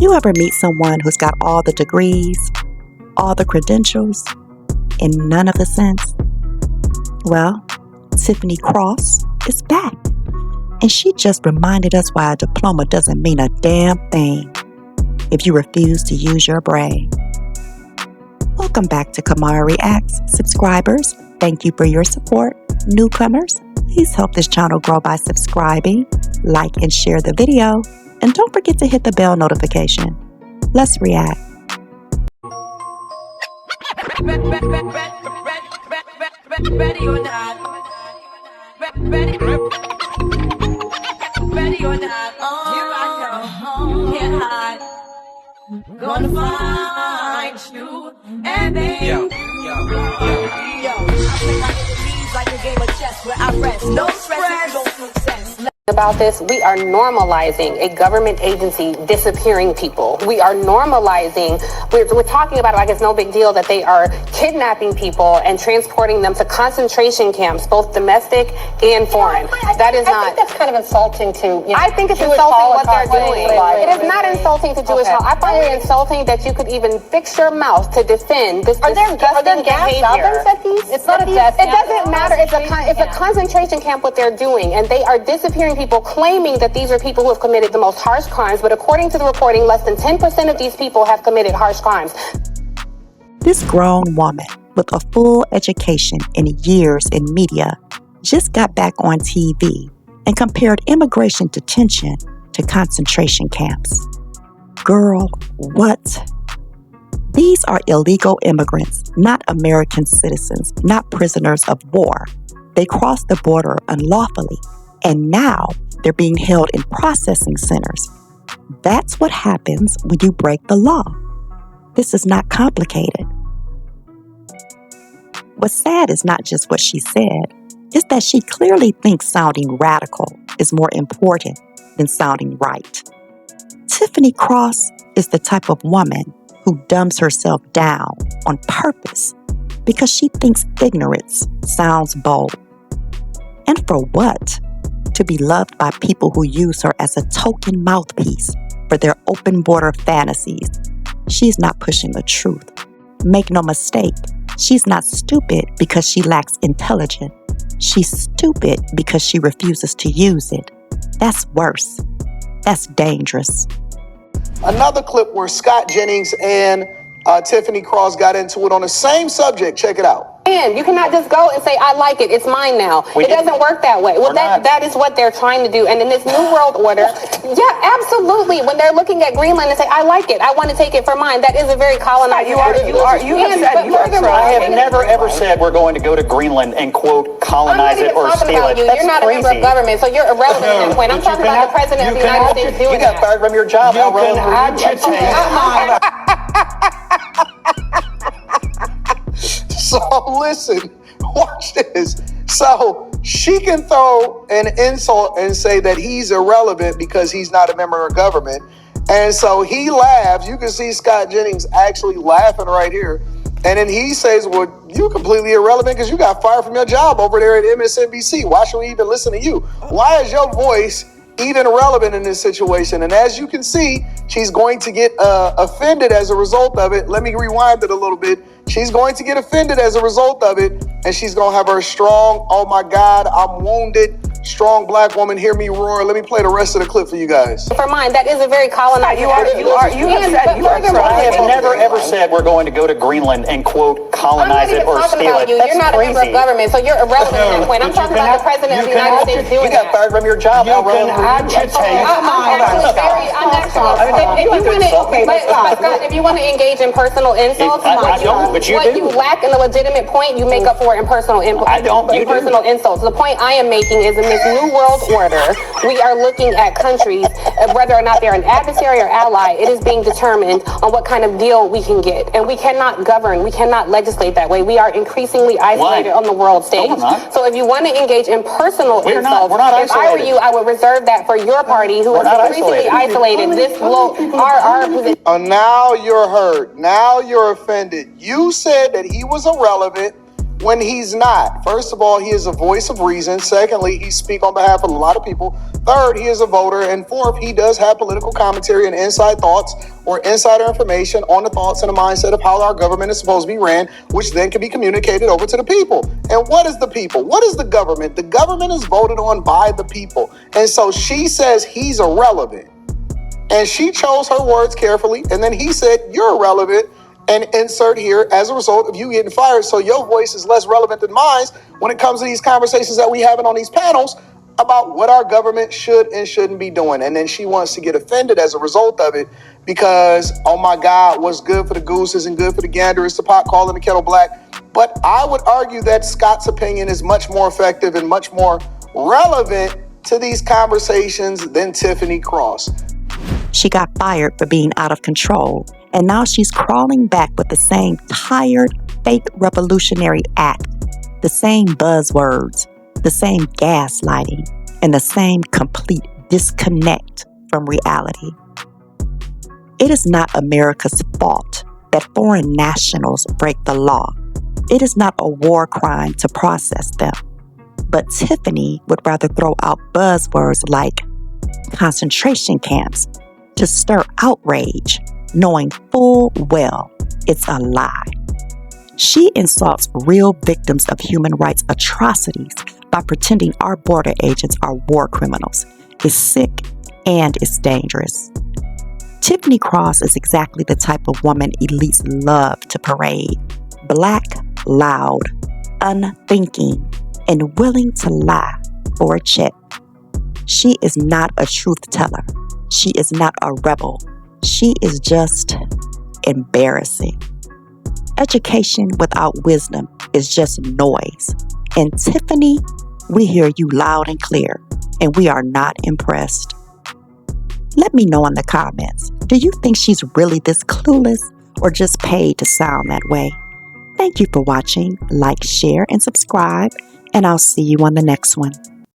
You ever meet someone who's got all the degrees, all the credentials, and none of the sense? Well, Tiffany Cross is back, and she just reminded us why a diploma doesn't mean a damn thing if you refuse to use your brain. Welcome back to Kimara Reacts. Subscribers, thank you for your support. Newcomers, please help this channel grow by subscribing, like, and share the video. And don't forget to hit the bell notification. Let's react. Ready or not? Ready or not? Here I come. You can't hide. Gonna find you and then yo. I play my enemies like a game of chess where I rest. No stress, no success. About this, we are normalizing a government agency disappearing people. We are normalizing, we're talking about it like it's no big deal that they are kidnapping people and transporting them to concentration camps, both domestic and foreign. That is not. I think that's kind of insulting to. I think it's insulting what they're doing. It is not insulting to Jewish. I find it insulting that you could even fix your mouth to defend this disgusting behavior. It's not a death. It doesn't matter. It's a concentration camp what they're doing, and they are disappearing people, claiming that these are people who have committed the most harsh crimes, but according to the reporting, less than 10% of these people have committed harsh crimes. This grown woman with a full education and years in media just got back on TV and compared immigration detention to concentration camps. Girl, what? These are illegal immigrants, not American citizens, not prisoners of war. They crossed the border unlawfully, and now they're being held in processing centers. That's what happens when you break the law. This is not complicated. What's sad is not just what she said, it's that she clearly thinks sounding radical is more important than sounding right. Tiffany Cross is the type of woman who dumbs herself down on purpose because she thinks ignorance sounds bold. And for what? To be loved by people who use her as a token mouthpiece for their open border fantasies. She's not pushing the truth. Make no mistake, she's not stupid because she lacks intelligence. She's stupid because she refuses to use it. That's worse. That's dangerous. Another clip where Scott Jennings and Tiffany Cross got into it on the same subject. Check it out. And you cannot just go and say, I like it, it's mine now. It doesn't work that way. Well, that is what they're trying to do. And in this new world order, yeah, absolutely. When they're looking at Greenland and say, I like it, I want to take it for mine, that is a very colonizing attitude. I have never ever said we're going to go to Greenland and quote colonize it or steal it. You're not a member of government, so you're irrelevant at that point. I'm talking about the president of the United States doing that. You got fired from your job. You can agitate. So listen, watch this. So she can throw an insult and say that he's irrelevant because he's not a member of government. And so he laughs. You can see Scott Jennings actually laughing right here. And then he says, well, you're completely irrelevant because you got fired from your job over there at MSNBC. Why should we even listen to you? Why is your voice even relevant in this situation? And as you can see, she's going to get offended as a result of it. Let me rewind it a little bit. She's going to get offended as a result of it, and she's going to have her strong, oh my God, I'm wounded, strong black woman, hear me roar. Let me play the rest of the clip for you guys. For mine, that is a very colonizing attitude. I have never ever said we're going to go to Greenland and quote colonize it or steal it. You're not a member of government, so you're irrelevant at that point. I'm talking about the president of the United States doing that. You got fired from your job. You can agitate. If you want to engage in personal insults, I don't, but you what do. You lack in the legitimate point, you make up for in personal insults. I don't. You personal insults. The point I am making is in this new world order, we are looking at countries, whether or not they're an adversary or ally, it is being determined on what kind of deal we can get. And we cannot govern, we cannot legislate that way. We are increasingly isolated on the world stage. So if you want to engage in personal insults, if I were you, I would reserve that for your party, who is increasingly isolated. Our position. Now you're hurt. Now you're offended. You said that he was irrelevant when he's not. First of all, he is a voice of reason. Secondly, he speaks on behalf of a lot of people. Third, he is a voter. And fourth, he does have political commentary and inside thoughts or insider information on the thoughts and the mindset of how our government is supposed to be ran, which then can be communicated over to the people. And what is the people? What is the government? The government is voted on by the people. And so she says he's irrelevant. And she chose her words carefully. And then he said, you're irrelevant. And insert here, as a result of you getting fired, so your voice is less relevant than mine when it comes to these conversations that we having on these panels about what our government should and shouldn't be doing. And then she wants to get offended as a result of it because, oh my God, what's good for the goose isn't good for the gander. It's the pot calling the kettle black. But I would argue that Scott's opinion is much more effective and much more relevant to these conversations than Tiffany Cross. She got fired for being out of control, and now she's crawling back with the same tired, fake revolutionary act, the same buzzwords, the same gaslighting, and the same complete disconnect from reality. It is not America's fault that foreign nationals break the law. It is not a war crime to process them. But Tiffany would rather throw out buzzwords like concentration camps to stir outrage, knowing full well it's a lie. She insults real victims of human rights atrocities by pretending our border agents are war criminals. It's sick and it's dangerous. Tiffany Cross is exactly the type of woman elites love to parade. Black, loud, unthinking, and willing to lie for a check. She is not a truth teller. She is not a rebel. She is just embarrassing. Education without wisdom is just noise. And Tiffany, we hear you loud and clear, and we are not impressed. Let me know in the comments, do you think she's really this clueless or just paid to sound that way? Thank you for watching. Like, share, and subscribe, and I'll see you on the next one.